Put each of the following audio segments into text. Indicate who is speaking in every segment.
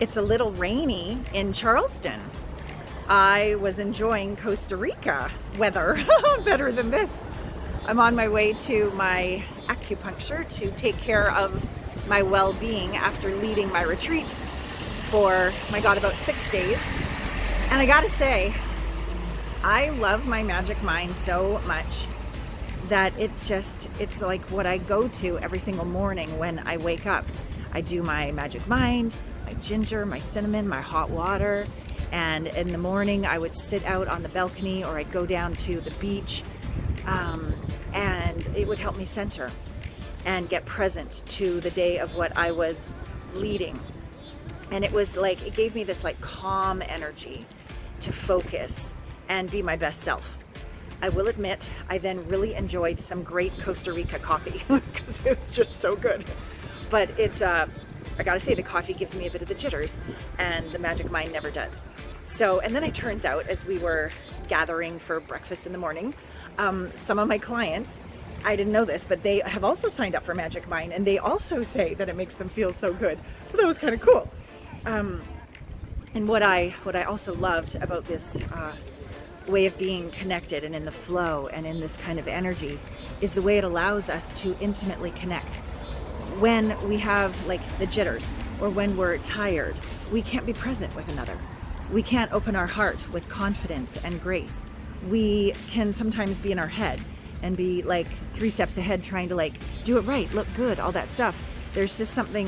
Speaker 1: It's a little rainy in Charleston. I was enjoying Costa Rica weather better than this. I'm on my way to my acupuncture to take care of my well-being after leading my retreat for, my God, about 6 days. And I gotta say, I love my magic mind so much that it's like what I go to every single morning when I wake up. I do my magic mind, my ginger, my cinnamon, my hot water. And in the morning, I would sit out on the balcony or I'd go down to the beach, and it would help me center and get present to the day of what I was leading. And it was like, it gave me this like calm energy to focus and be my best self. I will admit, I then really enjoyed some great Costa Rica coffee because it was just so good. But I gotta say, the coffee gives me a bit of the jitters, and the magic mind never does. So, and then it turns out, as we were gathering for breakfast in the morning, some of my clients, I didn't know this, but they have also signed up for Magic Mind, and they also say that it makes them feel so good. So that was kind of cool. And what I also loved about this way of being connected and in the flow and in this kind of energy is the way it allows us to intimately connect. When we have like the jitters or when we're tired, we can't be present with another. We can't open our heart with confidence and grace. We can sometimes be in our head and be like 3 steps ahead, trying to like do it right, look good, all that stuff. There's just something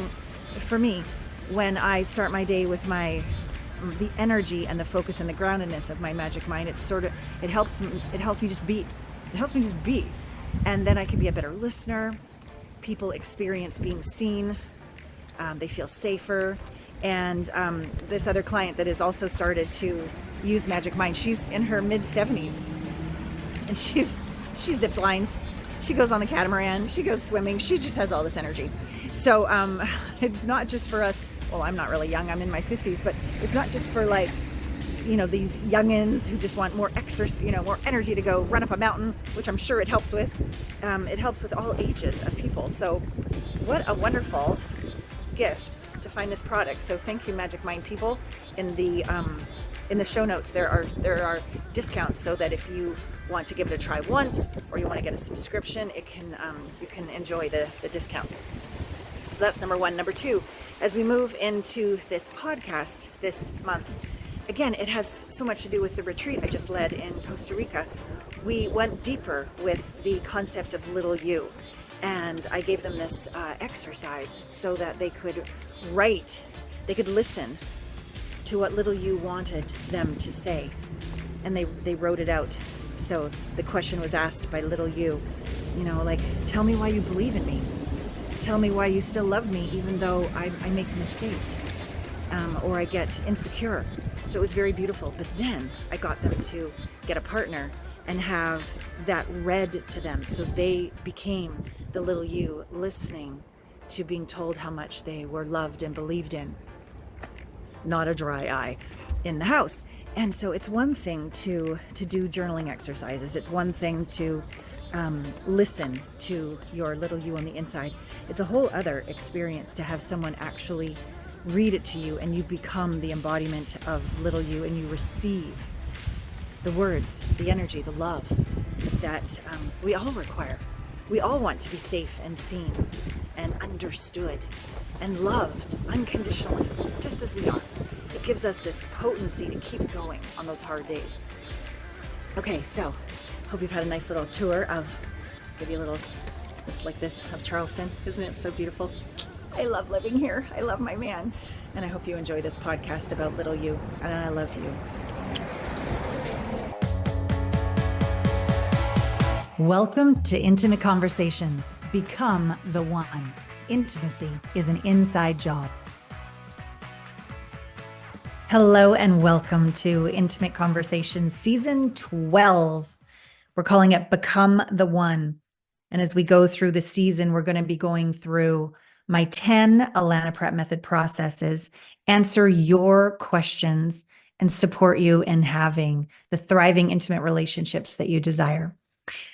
Speaker 1: for me when I start my day with the energy and the focus and the groundedness of my magic mind. It helps me just be. It helps me just be. And then I can be a better listener. People experience being seen. They feel safer. And this other client that has also started to use Magic Mind, she's in her mid-70s, and she zip lines, she goes on the catamaran, she goes swimming, she just has all this energy. So it's not just for us. Well, I'm not really young, I'm in my 50s, but it's not just for like, these youngins who just want more exercise, more energy to go run up a mountain, which I'm sure it helps with. It helps with all ages of people. So what a wonderful gift to find this product. So thank you, Magic Mind people. In the show notes, there are discounts so that if you want to give it a try once or you want to get a subscription, you can enjoy the discounts. So that's number one. Number two, as we move into this podcast this month, again, it has so much to do with the retreat I just led in Costa Rica. We went deeper with the concept of little you, and I gave them this exercise so that they could listen to what little you wanted them to say, and they wrote it out. So the question was asked by little you, like, tell me why you believe in me. Tell me why you still love me even though I make mistakes, or I get insecure. So it was very beautiful. But then I got them to get a partner and have that read to them. So they became the little you, listening to being told how much they were loved and believed in. Not a dry eye in the house. And so it's one thing to do journaling exercises. It's one thing to listen to your little you on the inside. It's a whole other experience to have someone actually read it to you, and you become the embodiment of little you, and you receive the words, the energy, the love that we all require. We all want to be safe and seen and understood and loved unconditionally, just as we are. It gives us this potency to keep going on those hard days. Okay, so hope you've had a nice little tour of, give you a little, just like this, of Charleston. Isn't it so beautiful? I love living here. I love my man. And I hope you enjoy this podcast about little you. And I love you.
Speaker 2: Welcome to Intimate Conversations. Become the one. Intimacy is an inside job. Hello and welcome to Intimate Conversations Season 12. We're calling it Become the One. And as we go through the season, we're going to be going through my 10 Allana Pratt method processes, answer your questions, and support you in having the thriving intimate relationships that you desire.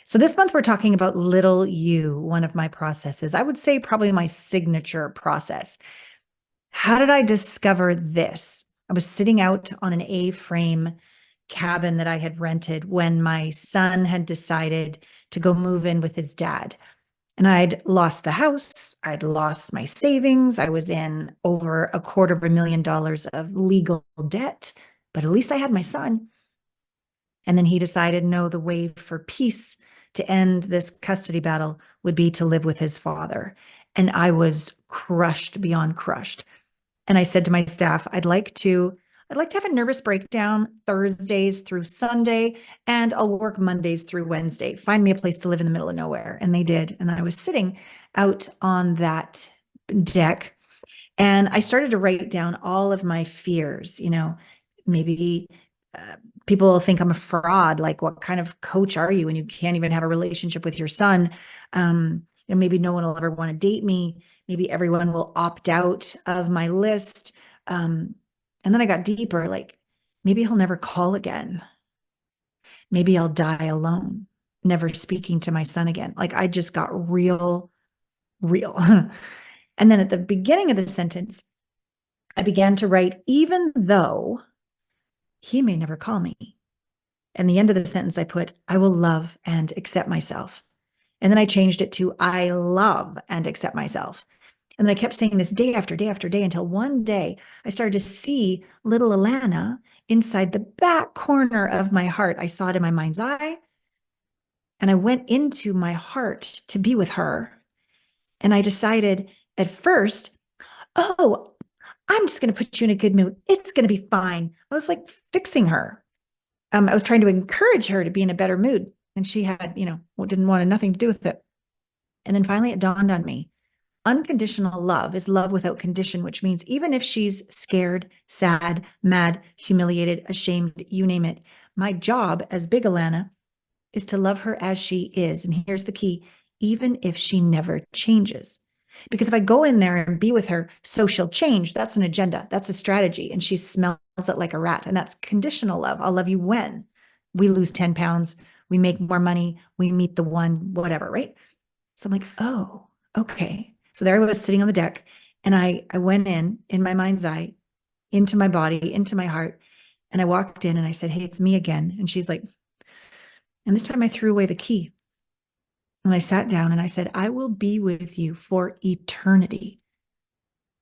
Speaker 2: So this month we're talking about little you, one of my processes. I would say probably my signature process. How did I discover this? I was sitting out on an A-frame cabin that I had rented when my son had decided to go move in with his dad. And I'd lost the house. I'd lost my savings. I was in over $250,000 of legal debt, but at least I had my son. And then he decided, no, the way for peace to end this custody battle would be to live with his father. And I was crushed beyond crushed. And I said to my staff, I'd like to have a nervous breakdown Thursdays through Sunday, and I'll work Mondays through Wednesday. Find me a place to live in the middle of nowhere. And they did. And I was sitting out on that deck, and I started to write down all of my fears. Maybe people think I'm a fraud. Like, what kind of coach are you when you can't even have a relationship with your son? Maybe no one will ever want to date me. Maybe everyone will opt out of my list. And then I got deeper, like, maybe he'll never call again. Maybe I'll die alone, never speaking to my son again. Like, I just got real. And then at the beginning of the sentence, I began to write, even though he may never call me. And the end of the sentence, I put, I will love and accept myself. And then I changed it to, I love and accept myself. And then I kept saying this day after day after day until one day I started to see little Allana inside the back corner of my heart. I saw it in my mind's eye. And I went into my heart to be with her. And I decided at first, oh, I'm just going to put you in a good mood. It's going to be fine. I was like fixing her. I was trying to encourage her to be in a better mood. And she had, didn't want nothing to do with it. And then finally it dawned on me. Unconditional love is love without condition, which means even if she's scared, sad, mad, humiliated, ashamed, you name it, my job as big Allana is to love her as she is. And here's the key, even if she never changes. Because if I go in there and be with her, so she'll change, that's an agenda, that's a strategy, and she smells it like a rat. And that's conditional love. I'll love you when we lose 10 pounds, we make more money, we meet the one, whatever, right? So I'm like, oh, okay. So there I was sitting on the deck, and I went in my mind's eye, into my body, into my heart. And I walked in and I said, hey, it's me again. And she's like, and this time I threw away the key. And I sat down and I said, I will be with you for eternity.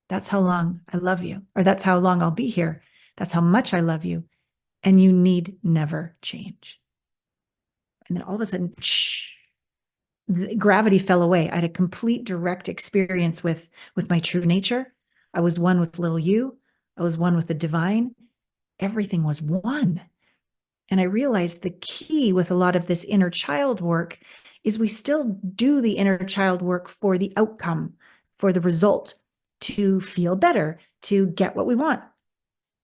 Speaker 2: That's how long I love you, or that's how long I'll be here. That's how much I love you. And you need never change. And then all of a sudden, gravity fell away. I had a complete direct experience with my true nature. I was one with little you. I was one with the divine. Everything was one. And I realized the key with a lot of this inner child work is we still do the inner child work for the outcome, for the result, to feel better, to get what we want.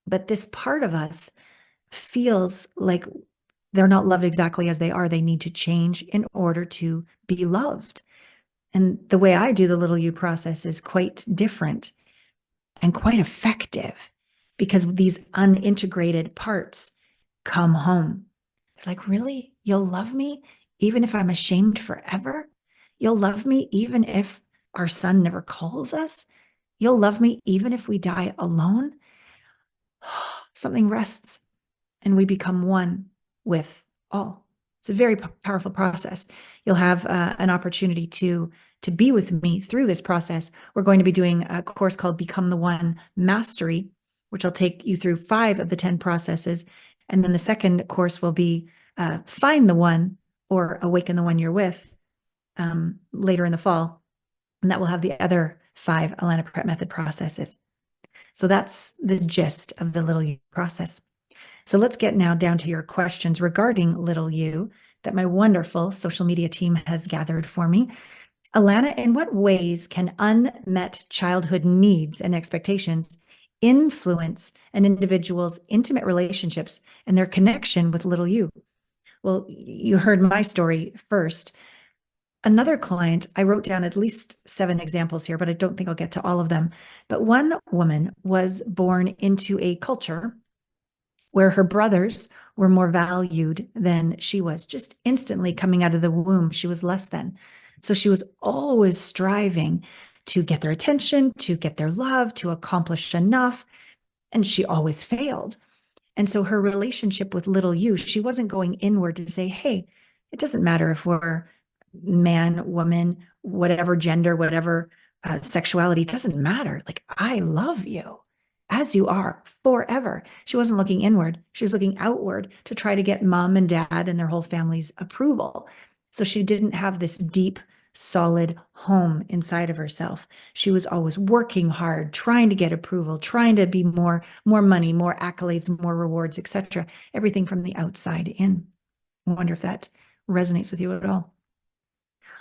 Speaker 2: But this part of us feels like they're not loved exactly as they are. They need to change in order to be loved. And the way I do the little you process is quite different and quite effective, because these unintegrated parts come home. They're like, really? You'll love me even if I'm ashamed forever? You'll love me even if our son never calls us? You'll love me even if we die alone? Something rests and we become one with all. It's a very powerful process. You'll have an opportunity to be with me through this process. We're going to be doing a course called Become the One Mastery, which will take you through 5 of the 10 processes. And then the second course will be Find the One, or Awaken the One You're With, later in the fall. And that will have the other 5 Allana Pratt method processes. So that's the gist of the little you process. So let's get now down to your questions regarding little you that my wonderful social media team has gathered for me. Allana, in what ways can unmet childhood needs and expectations influence an individual's intimate relationships and their connection with little you? Well, you heard my story first. Another client, I wrote down at least 7 examples here, but I don't think I'll get to all of them. But one woman was born into a culture where her brothers were more valued than she was. Just instantly coming out of the womb, she was less than. So she was always striving to get their attention, to get their love, to accomplish enough. And she always failed. And so her relationship with little you, she wasn't going inward to say, hey, it doesn't matter if we're man, woman, whatever gender, whatever sexuality, it doesn't matter. Like, I love you as you are forever. She wasn't looking inward. She was looking outward to try to get mom and dad and their whole family's approval. So she didn't have this deep, solid home inside of herself. She was always working hard, trying to get approval, trying to be more money, more accolades, more rewards, etc. Everything from the outside in. I wonder if that resonates with you at all.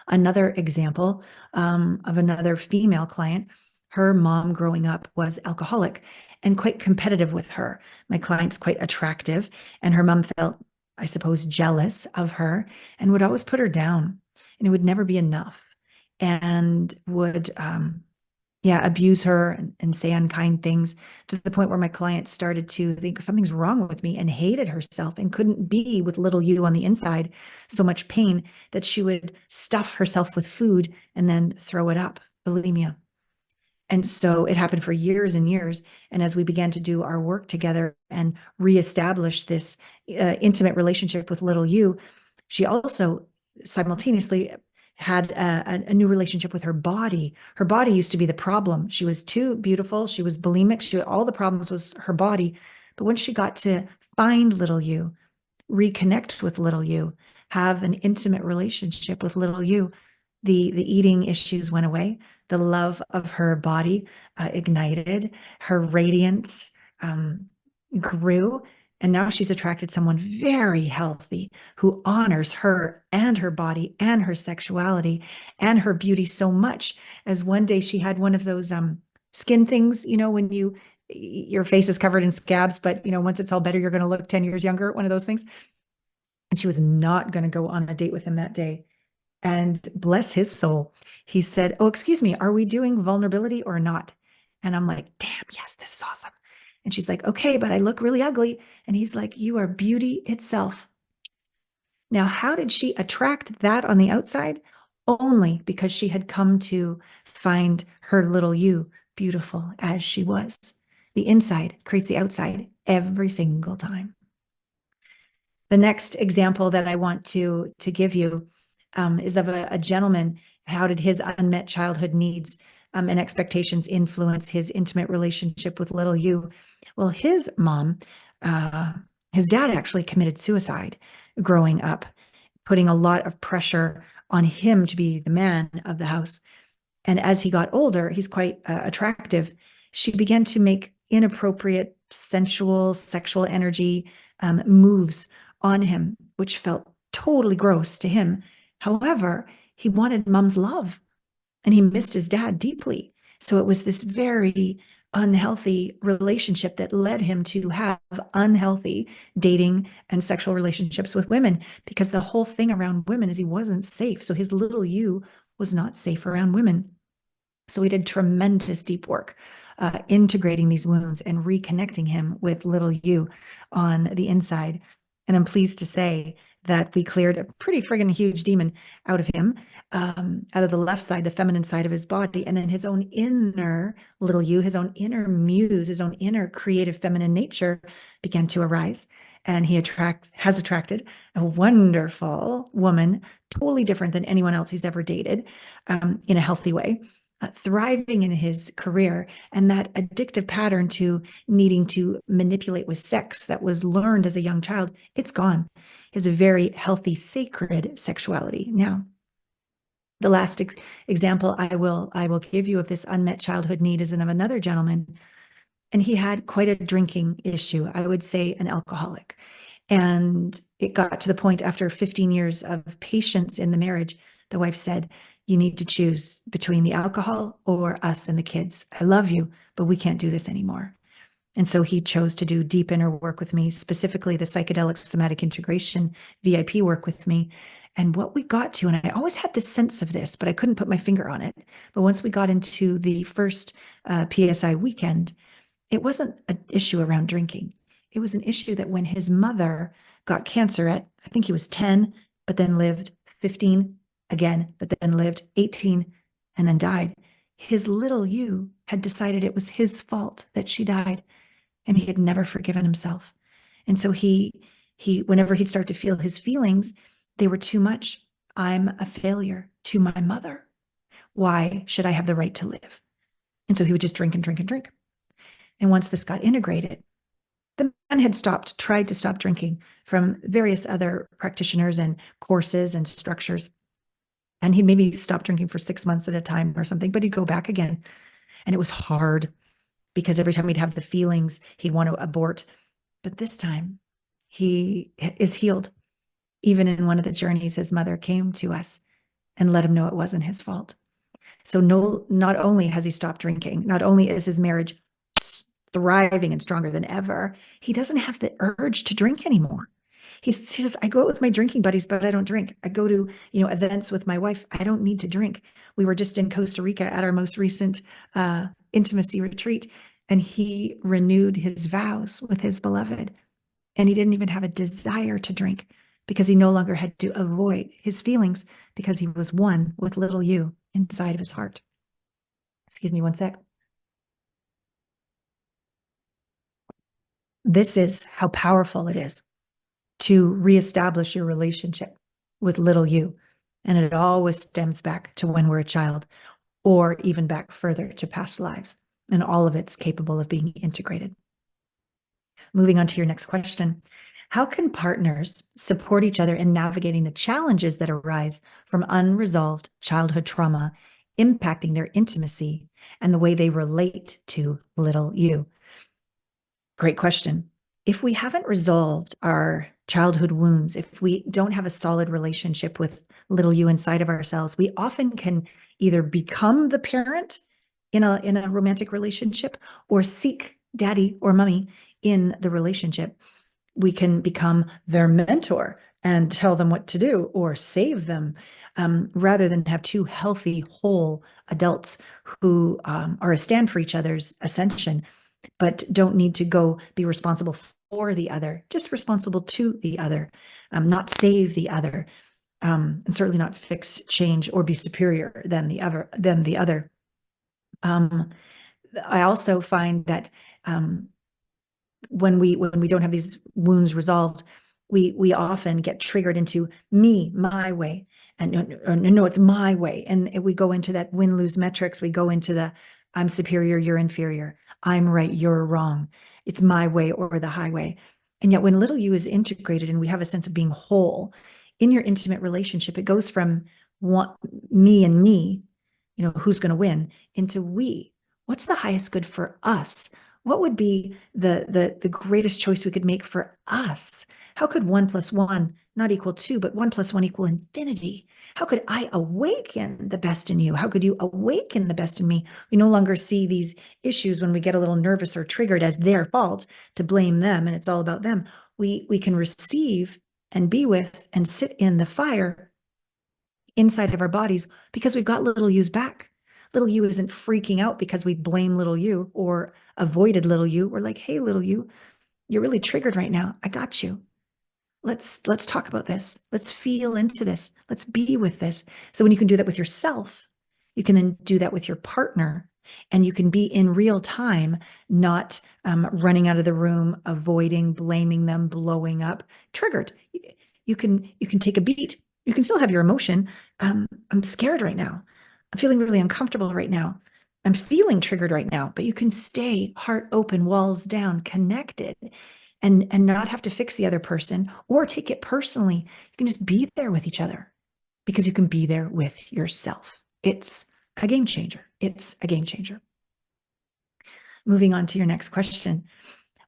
Speaker 2: Another example of another female client, her mom growing up was alcoholic and quite competitive with her. My client's quite attractive, and her mom felt, I suppose, jealous of her and would always put her down, and it would never be enough, and would abuse her and say unkind things, to the point where my client started to think something's wrong with me and hated herself and couldn't be with little you on the inside. So much pain that she would stuff herself with food and then throw it up, bulimia. And so it happened for years and years. And as we began to do our work together and reestablish this intimate relationship with little you, she also simultaneously had a new relationship with her body. Her body used to be the problem. She was too beautiful. She was bulimic. All the problems was her body. But once she got to find little you, reconnect with little you, have an intimate relationship with little you, the eating issues went away. The love of her body ignited. Her radiance grew. And now she's attracted someone very healthy who honors her and her body and her sexuality and her beauty so much, as one day she had one of those skin things, when your face is covered in scabs, but once it's all better, you're going to look 10 years younger, one of those things. And she was not going to go on a date with him that day. And bless his soul, he said, oh, excuse me, are we doing vulnerability or not? And I'm like, damn, yes, this is awesome. And she's like, okay, but I look really ugly. And he's like, you are beauty itself. Now, how did she attract that on the outside? Only because she had come to find her little you beautiful as she was. The inside creates the outside every single time. The next example that I want to give you is of a gentleman. How did his unmet childhood needs and expectations influence his intimate relationship with little you? Well, his mom, his dad actually committed suicide growing up, putting a lot of pressure on him to be the man of the house. And as he got older, he's quite attractive. She began to make inappropriate, sensual, sexual energy moves on him, which felt totally gross to him. However, he wanted mom's love and he missed his dad deeply. So it was this very unhealthy relationship that led him to have unhealthy dating and sexual relationships with women, because the whole thing around women is he wasn't safe. So his little you was not safe around women. So we did tremendous deep work integrating these wounds and reconnecting him with little you on the inside. And I'm pleased to say that we cleared a pretty friggin' huge demon out of him, out of the left side, the feminine side of his body, and then his own inner little you, his own inner muse, his own inner creative feminine nature began to arise. And he has attracted a wonderful woman, totally different than anyone else he's ever dated, in a healthy way. Thriving in his career, and that addictive pattern to needing to manipulate with sex that was learned as a young child, it's gone. He has a very healthy, sacred sexuality now. The last example I will give you of this unmet childhood need is of another gentleman, and he had quite a drinking issue. I would say an alcoholic. And it got to the point after 15 years of patience in the marriage, the wife said, you need to choose between the alcohol or us and the kids. I love you, but we can't do this anymore. And so he chose to do deep inner work with me, specifically the psychedelic somatic integration VIP work with me. And what we got to, and I always had this sense of this, but I couldn't put my finger on it. But once we got into the first PSI weekend, it wasn't an issue around drinking. It was an issue that when his mother got cancer at, I think he was 10, but then lived 15 again, but then lived 18 and then died. his little you had decided it was his fault that she died, and he had never forgiven himself. And so whenever he'd start to feel his feelings, they were too much. I'm a failure to my mother. Why should I have the right to live? And so he would just drink and drink and drink. And once this got integrated, the man had tried to stop drinking from various other practitioners and courses and structures. And he'd maybe stop drinking for 6 months at a time or something, but he'd go back again. And it was hard because every time he'd have the feelings, he'd want to abort. But this time, he is healed. Even in one of the journeys, his mother came to us and let him know it wasn't his fault. So not only has he stopped drinking, not only is his marriage thriving and stronger than ever, he doesn't have the urge to drink anymore. He says, I go out with my drinking buddies, but I don't drink. I go to, events with my wife. I don't need to drink. We were just in Costa Rica at our most recent intimacy retreat, and he renewed his vows with his beloved. And he didn't even have a desire to drink because he no longer had to avoid his feelings because he was one with little you inside of his heart. Excuse me one sec. This is how powerful it is to reestablish your relationship with little you. And it always stems back to when we're a child, or even back further to past lives. And all of it's capable of being integrated. Moving on to your next question. How can partners support each other in navigating the challenges that arise from unresolved childhood trauma, impacting their intimacy and the way they relate to little you? Great question. If we haven't resolved our childhood wounds, if we don't have a solid relationship with little you inside of ourselves, we often can either become the parent in a romantic relationship or seek daddy or mommy in the relationship. We can become their mentor and tell them what to do or save them, rather than have two healthy, whole adults who are a stand for each other's ascension, but don't need to go be responsible for the other, just responsible to the other, not save the other, and certainly not fix, change, or be superior than the other. I also find that when we don't have these wounds resolved, we often get triggered into me, my way, and no, it's my way, and we go into that win-lose metrics. We go into the I'm superior, you're inferior. I'm right, you're wrong. It's my way or the highway. And yet when little you is integrated and we have a sense of being whole in your intimate relationship, it goes from me and me, who's going to win, into we. What's the highest good for us? What would be the greatest choice we could make for us? How could 1 + 1 not equal 2, but 1 + 1 equal infinity? How could I awaken the best in you? How could you awaken the best in me? We no longer see these issues when we get a little nervous or triggered as their fault, to blame them, and it's all about them. We can receive and be with and sit in the fire inside of our bodies because we've got little you's back. Little you isn't freaking out because we blame little you or avoided little you. We're like, hey, little you, you're really triggered right now. I got you. Let's talk about this. Let's feel into this. Let's be with this. So when you can do that with yourself, you can then do that with your partner, and you can be in real time, not running out of the room, avoiding, blaming them, blowing up, triggered. You can take a beat. You can still have your emotion. I'm scared right now. I'm feeling really uncomfortable right now. I'm feeling triggered right now, but you can stay heart open, walls down, connected, and not have to fix the other person or take it personally. You can just be there with each other because you can be there with yourself. It's a game changer. It's a game changer. Moving on to your next question.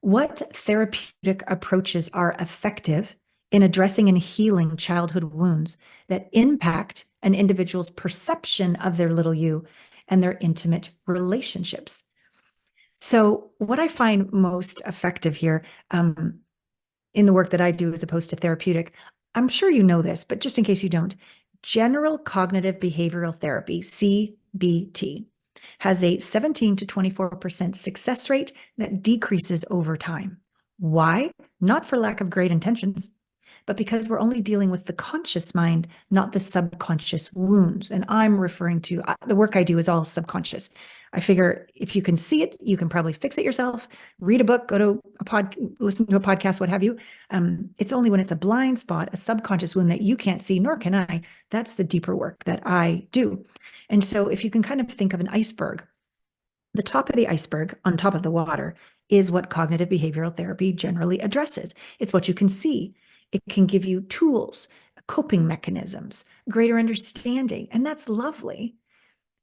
Speaker 2: What therapeutic approaches are effective in addressing and healing childhood wounds that impact an individual's perception of their little you and their intimate relationships? So what I find most effective here, in the work that I do as opposed to therapeutic, I'm sure you know this, but just in case you don't, general cognitive behavioral therapy, CBT, has a 17 to 24% success rate that decreases over time. Why? Not for lack of great intentions. but because we're only dealing with the conscious mind, not the subconscious wounds. And I'm referring to the work I do is all subconscious. I figure if you can see it, you can probably fix it yourself, read a book, go to listen to a podcast, what have you. It's only when it's a blind spot, a subconscious wound that you can't see, nor can I. That's the deeper work that I do. And so if you can kind of think of an iceberg, the top of the iceberg on top of the water is what cognitive behavioral therapy generally addresses. It's what you can see. It can give you tools, coping mechanisms, greater understanding, and that's lovely,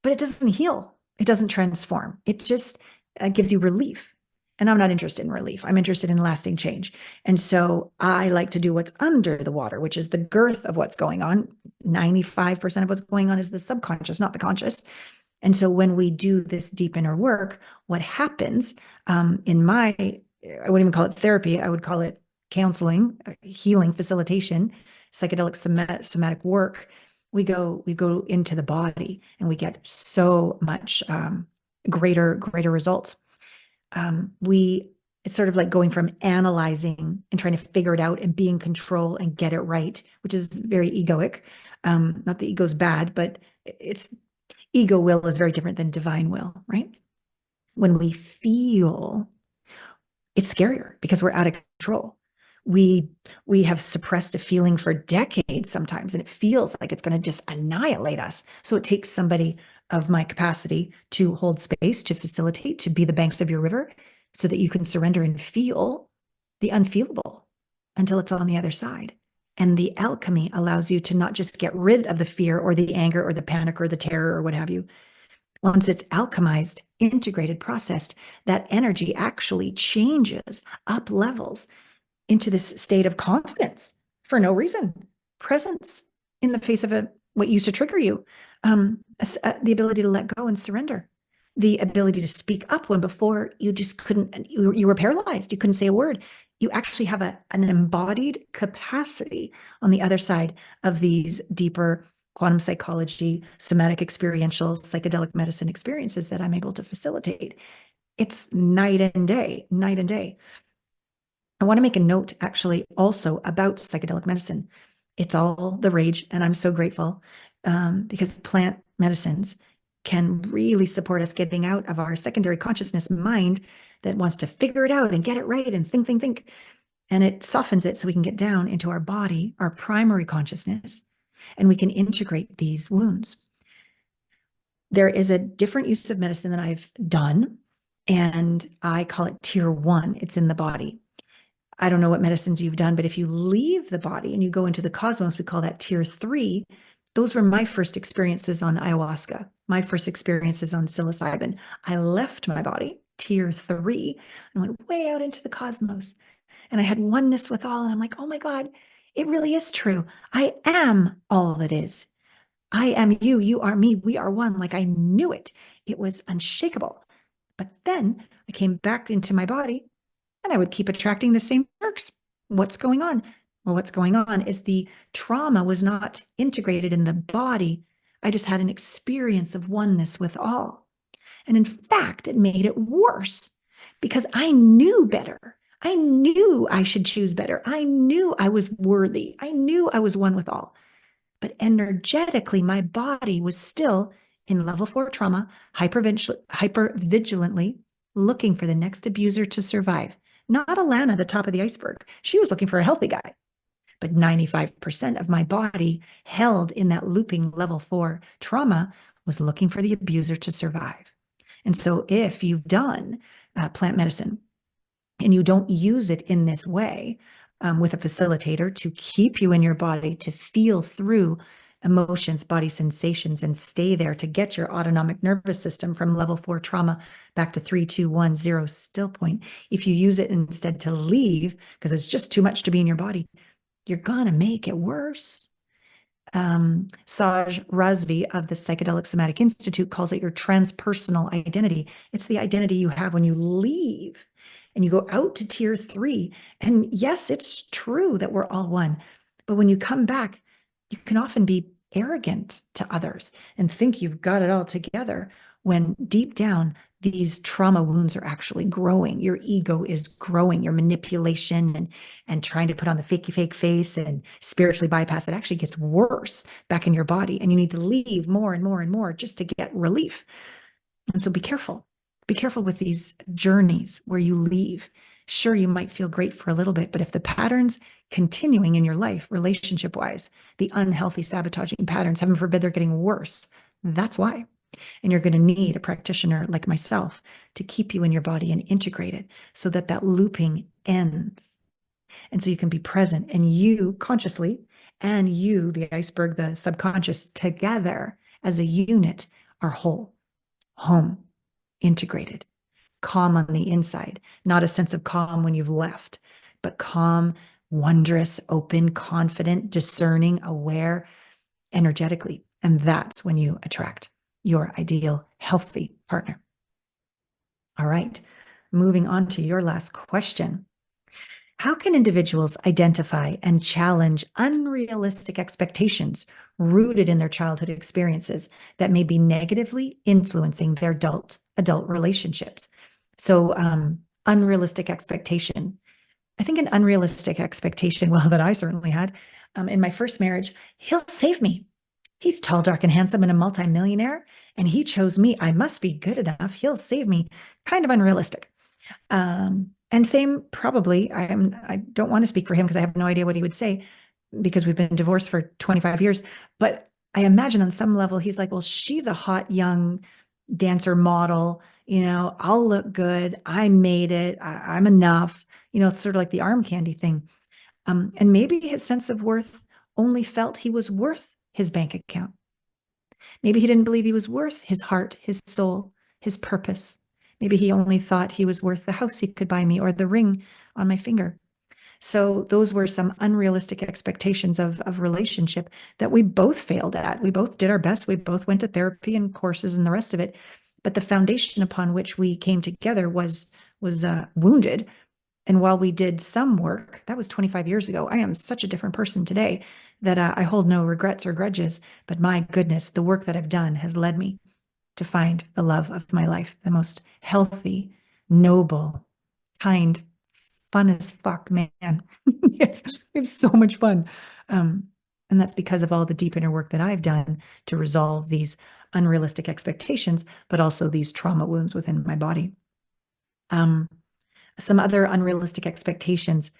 Speaker 2: but it doesn't heal. It doesn't transform. It just gives you relief. And I'm not interested in relief. I'm interested in lasting change. And so I like to do what's under the water, which is the girth of what's going on. 95% of what's going on is the subconscious, not the conscious. And so when we do this deep inner work, what happens in my, I wouldn't even call it therapy, I would call it counseling, healing, facilitation, psychedelic somatic work. We go into the body and we get so much greater results. It's sort of like going from analyzing and trying to figure it out and be in control and get it right, which is very egoic. Not that ego's bad, but it's ego will is very different than divine will, right? When we feel, it's scarier because we're out of control. We have suppressed a feeling for decades sometimes, and it feels like it's going to just annihilate us. So it takes somebody of my capacity to hold space, to facilitate, to be the banks of your river, so that you can surrender and feel the unfeelable until it's on the other side. And the alchemy allows you to not just get rid of the fear or the anger or the panic or the terror or what have you. Once it's alchemized, integrated, processed, that energy actually changes, up levels into this state of confidence for no reason, presence in the face of what used to trigger you, the ability to let go and surrender, the ability to speak up when before you just couldn't, you were paralyzed, you couldn't say a word. You actually have an embodied capacity on the other side of these deeper quantum psychology, somatic experiential, psychedelic medicine experiences that I'm able to facilitate. It's night and day, night and day. I want to make a note actually also about psychedelic medicine. It's all the rage, and I'm so grateful because plant medicines can really support us getting out of our secondary consciousness mind that wants to figure it out and get it right and think. And it softens it so we can get down into our body, our primary consciousness, and we can integrate these wounds. There is a different use of medicine that I've done, and I call it tier 1. It's in the body. I don't know what medicines you've done, but if you leave the body and you go into the cosmos, we call that tier 3. Those were my first experiences on ayahuasca, my first experiences on psilocybin. I left my body, tier 3, and went way out into the cosmos. And I had oneness with all. And I'm like, oh my God, it really is true. I am all that is. I am you. You are me. We are one. Like I knew it. It was unshakable. But then I came back into my body and I would keep attracting the same jerks. What's going on? Well, what's going on is the trauma was not integrated in the body. I just had an experience of oneness with all. And in fact, it made it worse because I knew better. I knew I should choose better. I knew I was worthy. I knew I was one with all. But energetically, my body was still in level 4 trauma, hyper-vigilantly looking for the next abuser to survive. Not Allana, the top of the iceberg. She was looking for a healthy guy. But 95% of my body held in that looping level 4 trauma was looking for the abuser to survive. And so if you've done plant medicine and you don't use it in this way with a facilitator to keep you in your body, to feel through emotions, body sensations, and stay there to get your autonomic nervous system from level 4 trauma back to 3, 2, 1, 0 still point. If you use it instead to leave, because it's just too much to be in your body, you're gonna make it worse. Saj Razvi of the Psychedelic Somatic Institute calls it your transpersonal identity. It's the identity you have when you leave and you go out to tier 3. And yes, it's true that we're all one. But when you come back, you can often be arrogant to others and think you've got it all together when deep down, these trauma wounds are actually growing. Your ego is growing. Your manipulation and trying to put on the fakey fake face and spiritually bypass it actually gets worse back in your body. And you need to leave more and more and more just to get relief. And so be careful. Be careful with these journeys where you leave. Sure, you might feel great for a little bit, but if the patterns continuing in your life, relationship wise, the unhealthy sabotaging patterns, heaven forbid they're getting worse, that's why. And you're going to need a practitioner like myself to keep you in your body and integrate it so that that looping ends. And so you can be present and you consciously and you, the iceberg, the subconscious, together as a unit are whole, home, integrated, calm on the inside, not a sense of calm when you've left, but calm, wondrous, open, confident, discerning, aware, energetically. And that's when you attract your ideal, healthy partner. All right, moving on to your last question. How can individuals identify and challenge unrealistic expectations rooted in their childhood experiences that may be negatively influencing their adult relationships? So, unrealistic expectation. I think an unrealistic expectation, well, that I certainly had in my first marriage, he'll save me. He's tall, dark, and handsome and a multimillionaire, and he chose me. I must be good enough. He'll save me. Kind of unrealistic. And same, probably, I don't want to speak for him because I have no idea what he would say because we've been divorced for 25 years. But I imagine on some level, he's like, well, she's a hot young dancer model. I'll look good. I made it. I'm enough. It's sort of like the arm candy thing. And maybe his sense of worth only felt he was worth his bank account. Maybe he didn't believe he was worth his heart, his soul, his purpose. Maybe he only thought he was worth the house he could buy me or the ring on my finger. So those were some unrealistic expectations of relationship that we both failed at. We both did our best. We both went to therapy and courses and the rest of it. But the foundation upon which we came together was wounded. And while we did some work, that was 25 years ago, I am such a different person today that I hold no regrets or grudges. But my goodness, the work that I've done has led me to find the love of my life, the most healthy, noble, kind, fun as fuck man. We have so much fun. And that's because of all the deep inner work that I've done to resolve these unrealistic expectations, but also these trauma wounds within my body. Some other unrealistic expectations.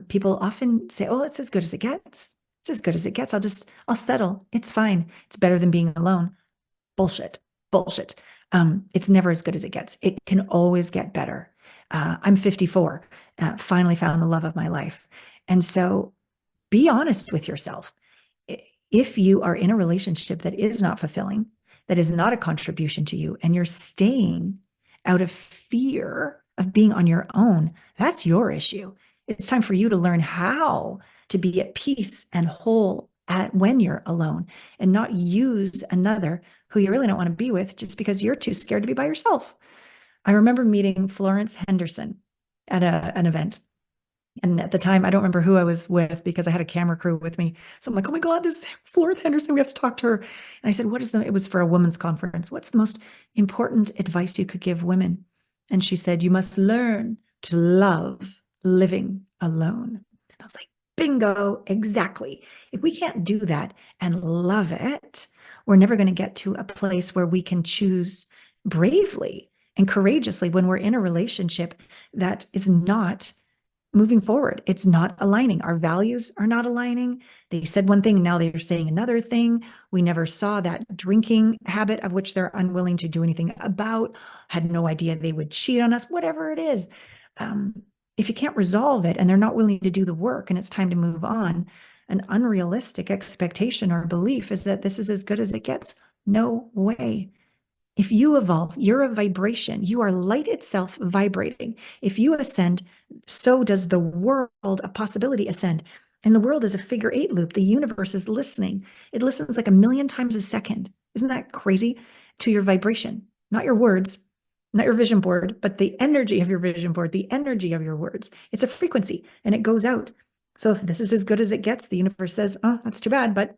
Speaker 2: People often say, oh, it's as good as it gets. It's as good as it gets. I'll settle. It's fine. It's better than being alone. Bullshit. It's never as good as it gets. It can always get better. I'm 54, finally found the love of my life. And so be honest with yourself. If you are in a relationship that is not fulfilling, that is not a contribution to you, and you're staying out of fear of being on your own, that's your issue. It's time for you to learn how to be at peace and whole when you're alone and not use another who you really don't want to be with just because you're too scared to be by yourself. I remember meeting Florence Henderson at an event. And at the time, I don't remember who I was with because I had a camera crew with me. So I'm like, oh my God, this is Florence Henderson. We have to talk to her. And I said, it was for a women's conference. What's the most important advice you could give women? And she said, you must learn to love living alone. And I was like, bingo, exactly. If we can't do that and love it, we're never going to get to a place where we can choose bravely and courageously when we're in a relationship that is not moving forward. It's not aligning. Our values are not aligning. They said one thing, now they're saying another thing. We never saw that drinking habit of which they're unwilling to do anything about, had no idea they would cheat on us, whatever it is. If you can't resolve it and they're not willing to do the work and it's time to move on, an unrealistic expectation or belief is that this is as good as it gets. No way. If you evolve, you're a vibration. You are light itself vibrating. If you ascend, so does the world of possibility ascend. And the world is a figure 8 loop. The universe is listening. It listens like 1,000,000 times a second. Isn't that crazy? To your vibration, not your words, not your vision board, but the energy of your vision board, the energy of your words. It's a frequency and it goes out. So if this is as good as it gets, the universe says, oh, that's too bad,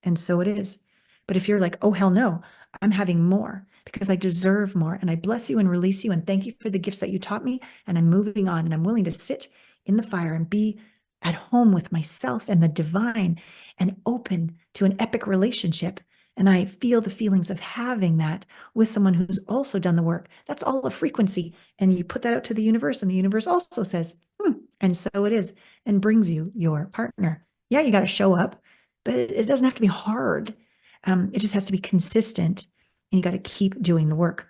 Speaker 2: and so it is. But if you're like, oh, hell no, I'm having more, because I deserve more. And I bless you and release you. And thank you for the gifts that you taught me. And I'm moving on, and I'm willing to sit in the fire and be at home with myself and the divine and open to an epic relationship. And I feel the feelings of having that with someone who's also done the work. That's all a frequency. And you put that out to the universe, and the universe also says, and so it is, and brings you your partner. Yeah, you got to show up, but it doesn't have to be hard. It just has to be consistent, and you got to keep doing the work.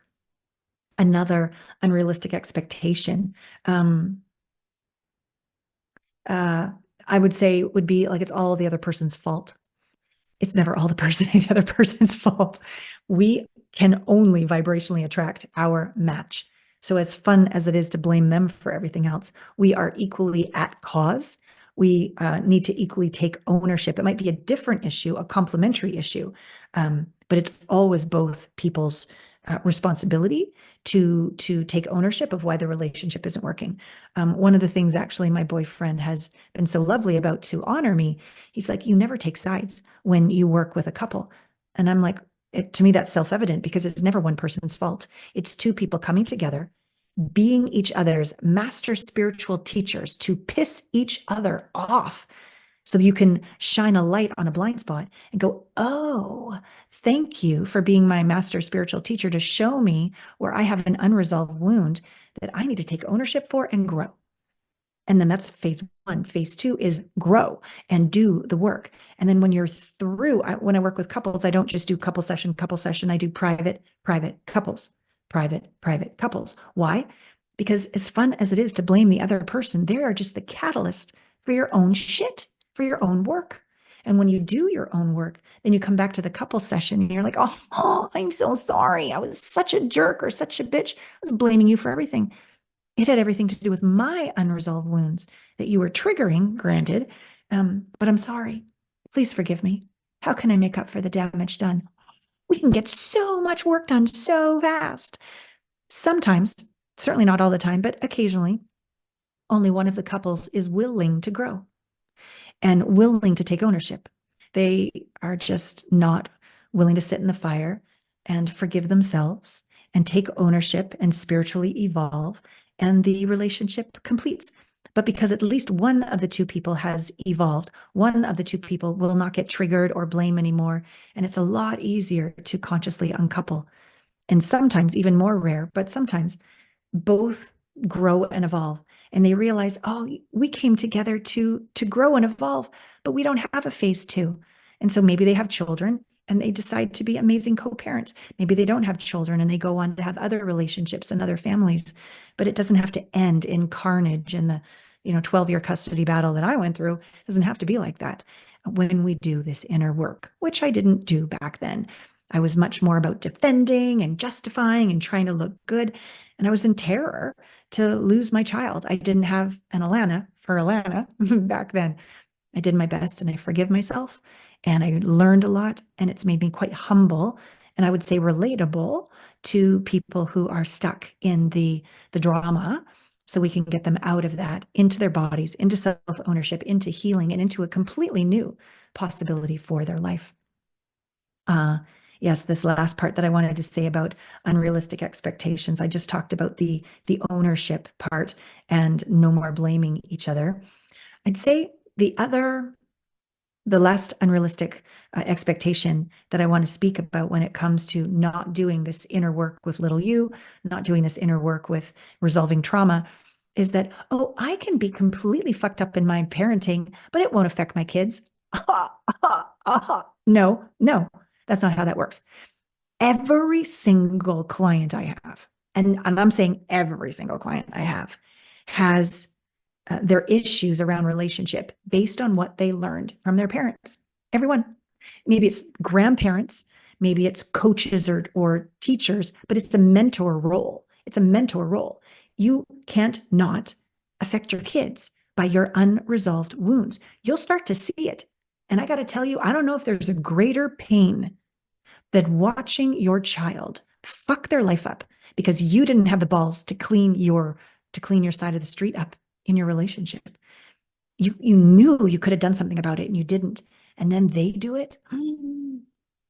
Speaker 2: Another unrealistic expectation, I would say, would be like, it's all the other person's fault. It's never all the other person's fault. We can only vibrationally attract our match. So as fun as it is to blame them for everything else, we are equally at cause. We need to equally take ownership. It might be a different issue, a complementary issue, but it's always both people's responsibility to take ownership of why the relationship isn't working. One of the things actually my boyfriend has been so lovely about to honor me, he's like, you never take sides when you work with a couple. And I'm like, to me, that's self-evident, because it's never one person's fault. It's two people coming together, being each other's master spiritual teachers to piss each other off, so that you can shine a light on a blind spot and go, oh, thank you for being my master spiritual teacher to show me where I have an unresolved wound that I need to take ownership for and grow. And then that's phase one. Phase two is grow and do the work. And then when you're through, when I work with couples, I don't just do couple session. I do private couples, private couples. Why? Because as fun as it is to blame the other person, they are just the catalyst for your own shit, for your own work. And when you do your own work, then you come back to the couple session and you're like, oh, I'm so sorry. I was such a jerk or such a bitch. I was blaming you for everything. It had everything to do with my unresolved wounds that you were triggering, granted, but I'm sorry. Please forgive me. How can I make up for the damage done? We can get so much work done so fast. Sometimes, certainly not all the time, but occasionally, only one of the couples is willing to grow and willing to take ownership. They are just not willing to sit in the fire and forgive themselves and take ownership and spiritually evolve, and the relationship completes. But because at least one of the two people has evolved, one of the two people will not get triggered or blame anymore, and it's a lot easier to consciously uncouple. And sometimes, even more rare, but sometimes, both grow and evolve, and they realize, oh, we came together to grow and evolve, but we don't have a phase two. And so maybe they have children and they decide to be amazing co-parents. Maybe they don't have children and they go on to have other relationships and other families, but it doesn't have to end in carnage and the 12-year custody battle that I went through. It doesn't have to be like that when we do this inner work, which I didn't do back then. I was much more about defending and justifying and trying to look good. And I was in terror to lose my child. I didn't have an Allana for Allana back then. I did my best, and I forgive myself, and I learned a lot, and it's made me quite humble, and I would say relatable to people who are stuck in the drama, so we can get them out of that into their bodies, into self-ownership, into healing, and into a completely new possibility for their life. Yes, this last part that I wanted to say about unrealistic expectations, I just talked about the ownership part and no more blaming each other. I'd say the last unrealistic expectation that I want to speak about when it comes to not doing this inner work with little you, not doing this inner work with resolving trauma, is that, oh, I can be completely fucked up in my parenting, but it won't affect my kids. No, that's not how that works. Every single client I have, and I'm saying every single client I have, has their issues around relationship based on what they learned from their parents. Everyone. Maybe it's grandparents, maybe it's coaches or teachers, but it's a mentor role. It's a mentor role. You can't not affect your kids by your unresolved wounds. You'll start to see it. And I got to tell you, I don't know if there's a greater pain than watching your child fuck their life up because you didn't have the balls to clean your side of the street up in your relationship. You knew you could have done something about it and you didn't. And then they do it.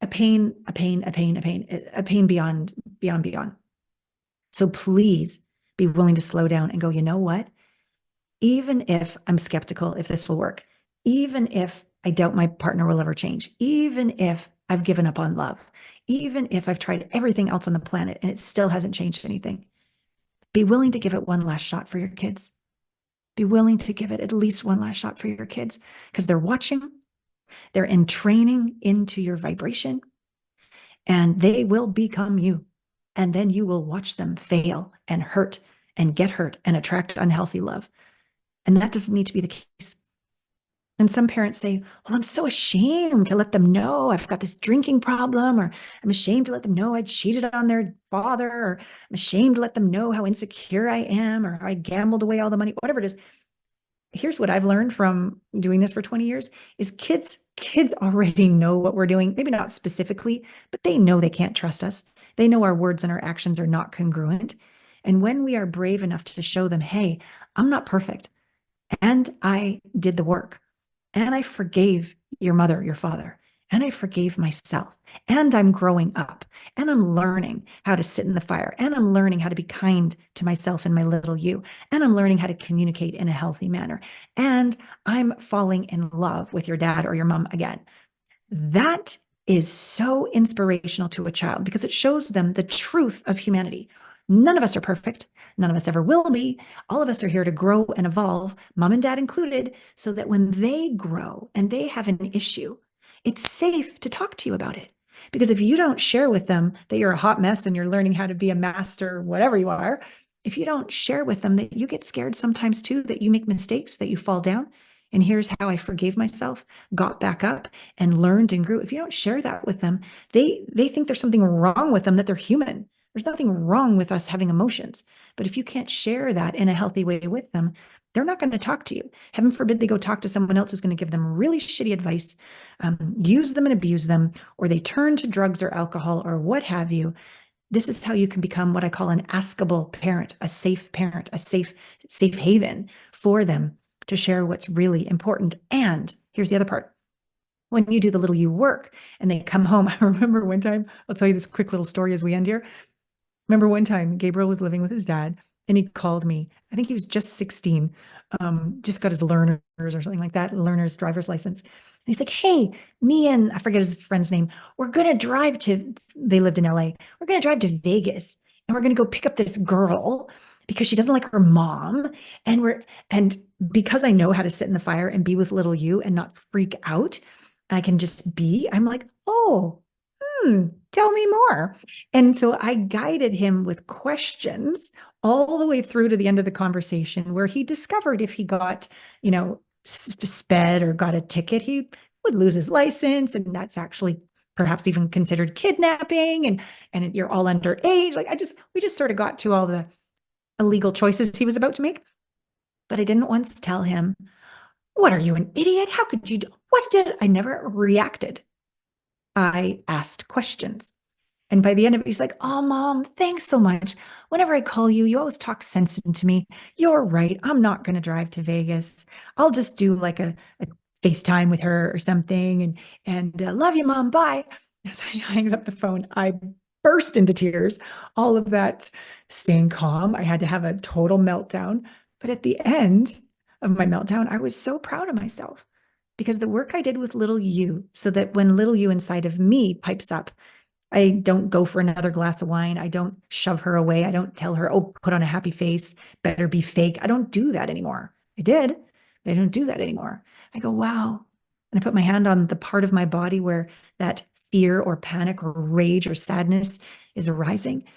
Speaker 2: a pain, a pain, a pain, a pain, a pain beyond, beyond, beyond. So please be willing to slow down and go, you know what? Even if I'm skeptical if this will work, even if I doubt my partner will ever change, even if I've given up on love, even if I've tried everything else on the planet and it still hasn't changed anything, be willing to give it one last shot for your kids. Be willing to give it at least one last shot for your kids because they're watching, they're in training into your vibration, and they will become you. And then you will watch them fail and hurt and get hurt and attract unhealthy love. And that doesn't need to be the case. And some parents say, well, I'm so ashamed to let them know I've got this drinking problem, or I'm ashamed to let them know I cheated on their father, or I'm ashamed to let them know how insecure I am, or how I gambled away all the money, whatever it is. Here's what I've learned from doing this for 20 years is kids already know what we're doing. Maybe not specifically, but they know they can't trust us. They know our words and our actions are not congruent. And when we are brave enough to show them, hey, I'm not perfect, and I did the work, and I forgave your mother, your father, and I forgave myself, and I'm growing up, and I'm learning how to sit in the fire, and I'm learning how to be kind to myself and my little you, and I'm learning how to communicate in a healthy manner, and I'm falling in love with your dad or your mom again. That is so inspirational to a child because it shows them the truth of humanity. None of us are perfect. None of us ever will be. All of us are here to grow and evolve, mom and dad included, so that when they grow and they have an issue, it's safe to talk to you about it. Because if you don't share with them that you're a hot mess and you're learning how to be a master, whatever you are, if you don't share with them that you get scared sometimes too, that you make mistakes, that you fall down, and here's how I forgave myself, got back up, and learned and grew. If you don't share that with them, they think there's something wrong with them, that they're human. There's nothing wrong with us having emotions. But if you can't share that in a healthy way with them, they're not going to talk to you. Heaven forbid they go talk to someone else who's going to give them really shitty advice, use them and abuse them, or they turn to drugs or alcohol or what have you. This is how you can become what I call an askable parent, a safe safe haven for them to share what's really important. And here's the other part. When you do the little you work and they come home, I remember one time, I'll tell you this quick little story as we end here. Remember one time Gabriel was living with his dad and he called me. I think he was just 16, just got his learners or something like that, learner's driver's license. And he's like, hey, me and I forget his friend's name. We're going to drive to, they lived in LA. We're going to drive to Vegas and we're going to go pick up this girl because she doesn't like her mom. And because I know how to sit in the fire and be with little you and not freak out, I can just be, I'm like, oh, tell me more. And so I guided him with questions all the way through to the end of the conversation where he discovered if he got, sped or got a ticket, he would lose his license. And that's actually perhaps even considered kidnapping. And you're all underage. Like we just sort of got to all the illegal choices he was about to make. But I didn't once tell him, what are you, an idiot? How could you do? What did I never reacted? I asked questions. And by the end of it, he's like, oh, mom, thanks so much. Whenever I call you, you always talk sense into me. You're right. I'm not going to drive to Vegas. I'll just do like a FaceTime with her or something. And love you, mom. Bye. As I hang up the phone, I burst into tears. All of that staying calm. I had to have a total meltdown. But at the end of my meltdown, I was so proud of myself because the work I did with little you, so that when little you inside of me pipes up, I don't go for another glass of wine. I don't shove her away. I don't tell her, oh, put on a happy face, better be fake. I don't do that anymore. I did, but I don't do that anymore. I go, wow. And I put my hand on the part of my body where that fear or panic or rage or sadness is arising.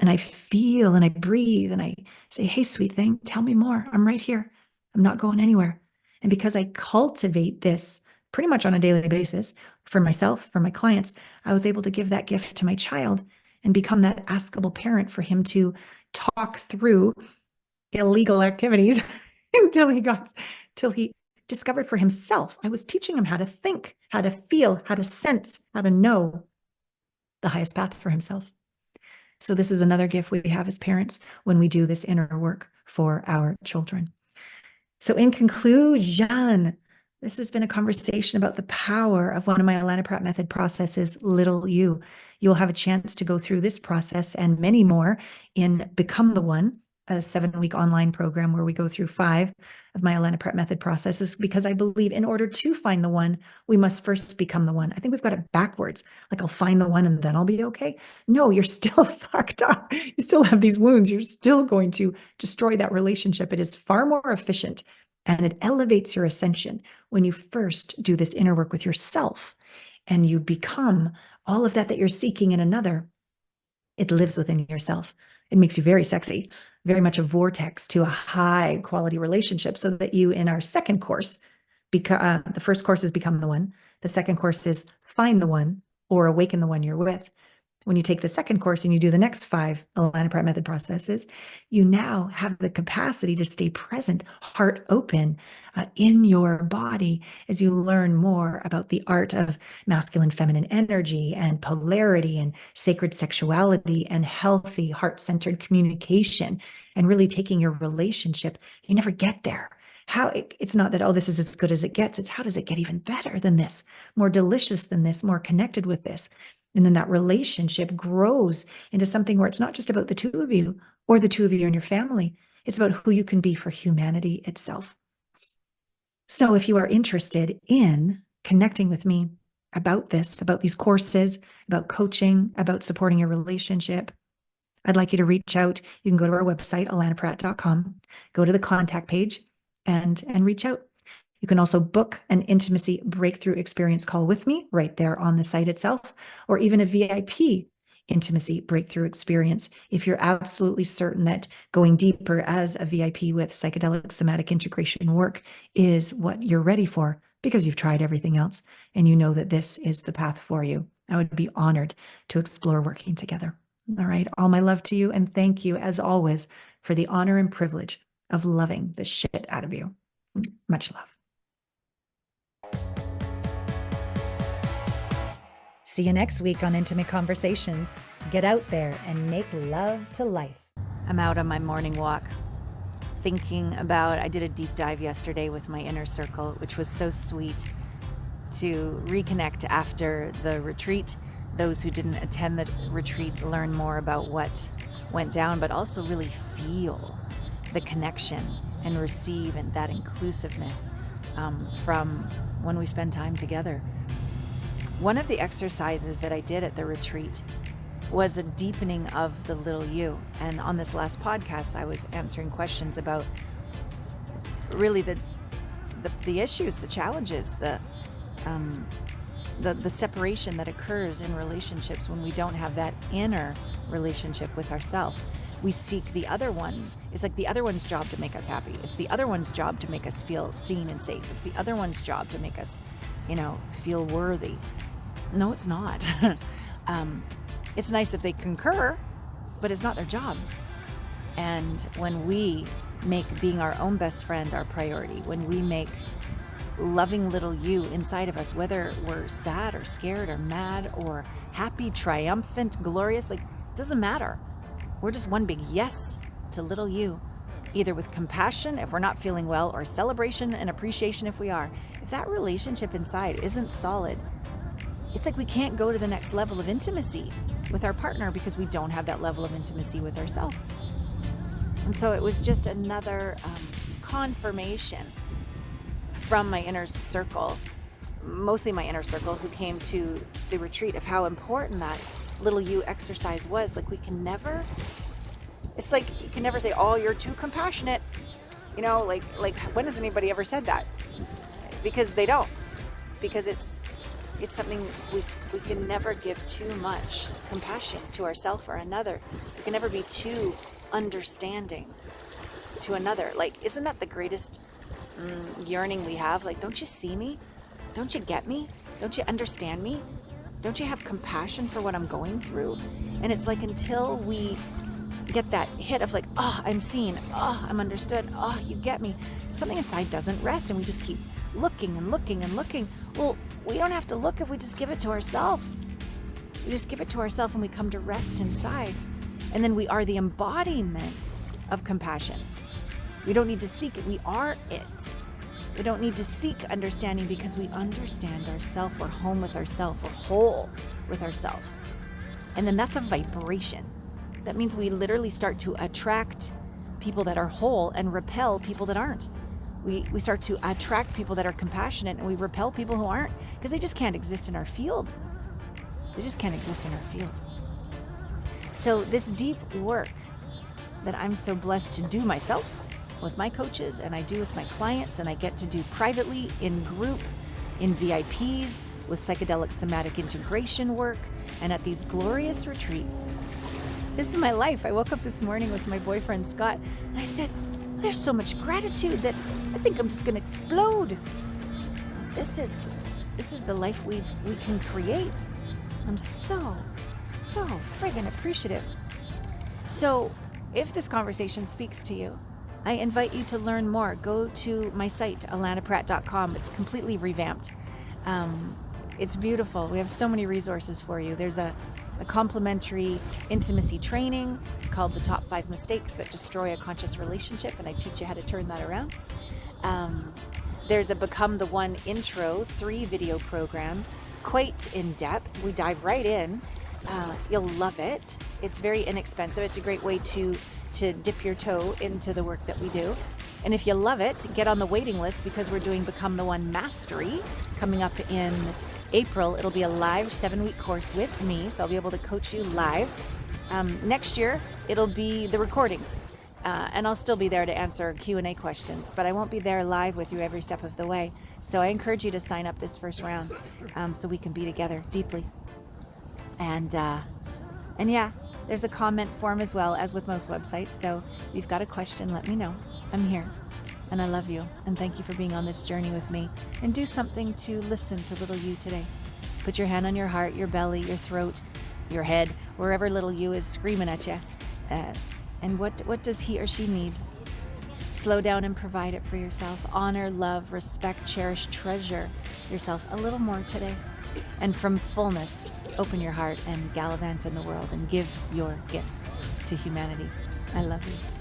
Speaker 2: And I feel and I breathe and I say, hey, sweet thing, tell me more. I'm right here. I'm not going anywhere. And because I cultivate this pretty much on a daily basis for myself, for my clients, I was able to give that gift to my child and become that askable parent for him to talk through illegal activities until he discovered for himself. I was teaching him how to think, how to feel, how to sense, how to know the highest path for himself. So this is another gift we have as parents when we do this inner work for our children. So in conclusion, This has been a conversation about the power of one of my Allana Pratt method processes, Little You. You'll have a chance to go through this process and many more in Become the One, a 7-week online program where we go through 5 of my Allana Pratt method processes, because I believe in order to find the one, we must first become the one. I think we've got it backwards. Like, I'll find the one and then I'll be okay. No, you're still fucked up. You still have these wounds. You're still going to destroy that relationship. It is far more efficient and it elevates your ascension when you first do this inner work with yourself and you become all of that you're seeking in another. It lives within yourself. It makes you very sexy, very much a vortex to a high quality relationship, so that you, in our second course, the first course is Become the One. The second course is Find the One or Awaken the One you're with. When you take the second course and you do the next 5 Allana Pratt method processes, you now have the capacity to stay present, heart open, in your body as you learn more about the art of masculine, feminine energy and polarity and sacred sexuality and healthy, heart-centered communication, and really taking your relationship. You never get there. It's not that, oh, this is as good as it gets. It's how does it get even better than this, more delicious than this, more connected with this? And then that relationship grows into something where it's not just about the 2 of you or the 2 of you and your family. It's about who you can be for humanity itself. So if you are interested in connecting with me about this, about these courses, about coaching, about supporting your relationship, I'd like you to reach out. You can go to our website, allanapratt.com, go to the contact page and reach out. You can also book an intimacy breakthrough experience call with me right there on the site itself, or even a VIP intimacy breakthrough experience if you're absolutely certain that going deeper as a VIP with psychedelic somatic integration work is what you're ready for, because you've tried everything else and you know that this is the path for you. I would be honored to explore working together. All right. All my love to you. And thank you, as always, for the honor and privilege of loving the shit out of you. Much love. See you next week on Intimate Conversations. Get out there and make love to life.
Speaker 1: I'm out on my morning walk thinking about, I did a deep dive yesterday with my inner circle, which was so sweet to reconnect after the retreat. Those who didn't attend the retreat learn more about what went down, but also really feel the connection and receive and that inclusiveness from when we spend time together. One of the exercises that I did at the retreat was a deepening of the little you. And on this last podcast, I was answering questions about really the issues, the challenges, the separation that occurs in relationships when we don't have that inner relationship with ourselves. We seek the other one. It's like the other one's job to make us happy. It's the other one's job to make us feel seen and safe. It's the other one's job to make us, feel worthy. No, it's not. It's nice if they concur, but it's not their job. And when we make being our own best friend our priority, when we make loving little you inside of us, whether we're sad or scared or mad or happy, triumphant, glorious, it doesn't matter. We're just one big yes to little you, either with compassion if we're not feeling well, or celebration and appreciation if we are. If that relationship inside isn't solid, it's like we can't go to the next level of intimacy with our partner because we don't have that level of intimacy with ourselves. And so it was just another confirmation from my inner circle, mostly my inner circle, who came to the retreat, of how important that little you exercise was. You can never say, oh, you're too compassionate. When has anybody ever said that? Because they don't. Because it's something we can never give too much compassion to ourselves or another. We can never be too understanding to another. Isn't that the greatest yearning we have? Don't you see me? Don't you get me? Don't you understand me? Don't you have compassion for what I'm going through? And it's until we get that hit of oh, I'm seen, oh, I'm understood, oh, you get me, something inside doesn't rest, and we just keep looking and looking and looking. Well, we don't have to look if we just give it to ourselves. We just give it to ourselves and we come to rest inside. And then we are the embodiment of compassion. We don't need to seek it. We are it. We don't need to seek understanding because we understand ourselves. We're home with ourselves. We're whole with ourselves. And then that's a vibration. That means we literally start to attract people that are whole and repel people that aren't. We start to attract people that are compassionate, and we repel people who aren't, because they just can't exist in our field. They just can't exist in our field. So this deep work that I'm so blessed to do myself with my coaches, and I do with my clients, and I get to do privately, in group, in VIPs, with psychedelic somatic integration work, and at these glorious retreats. This is my life. I woke up this morning with my boyfriend Scott, and I said, there's so much gratitude that I think I'm just going to explode. This is the life we can create. I'm so friggin' appreciative. So if this conversation speaks to you, I invite you to learn more. Go to my site, allanapratt.com. It's completely revamped. It's beautiful. We have so many resources for you. There's a complimentary intimacy training. It's called The Top 5 Mistakes That Destroy a Conscious Relationship, and I teach you how to turn that around. There's a Become the One intro 3-video program, quite in depth. We dive right in. You'll love it. It's very inexpensive. It's a great way to dip your toe into the work that we do. And if you love it, get on the waiting list, because we're doing Become the One Mastery coming up in April. It'll be a live 7-week course with me, so I'll be able to coach you live. Next year, it'll be the recordings, and I'll still be there to answer Q&A questions, but I won't be there live with you every step of the way. So I encourage you to sign up this first round, so we can be together deeply. And yeah, there's a comment form as well, as with most websites. So if you've got a question, let me know. I'm here, and I love you, and thank you for being on this journey with me. And do something to listen to little you today. Put your hand on your heart, your belly, your throat, your head, wherever little you is screaming at you. And what does he or she need? Slow down and provide it for yourself. Honor, love, respect, cherish, treasure yourself a little more today. And from fullness, open your heart and gallivant in the world and give your gifts to humanity. I love you.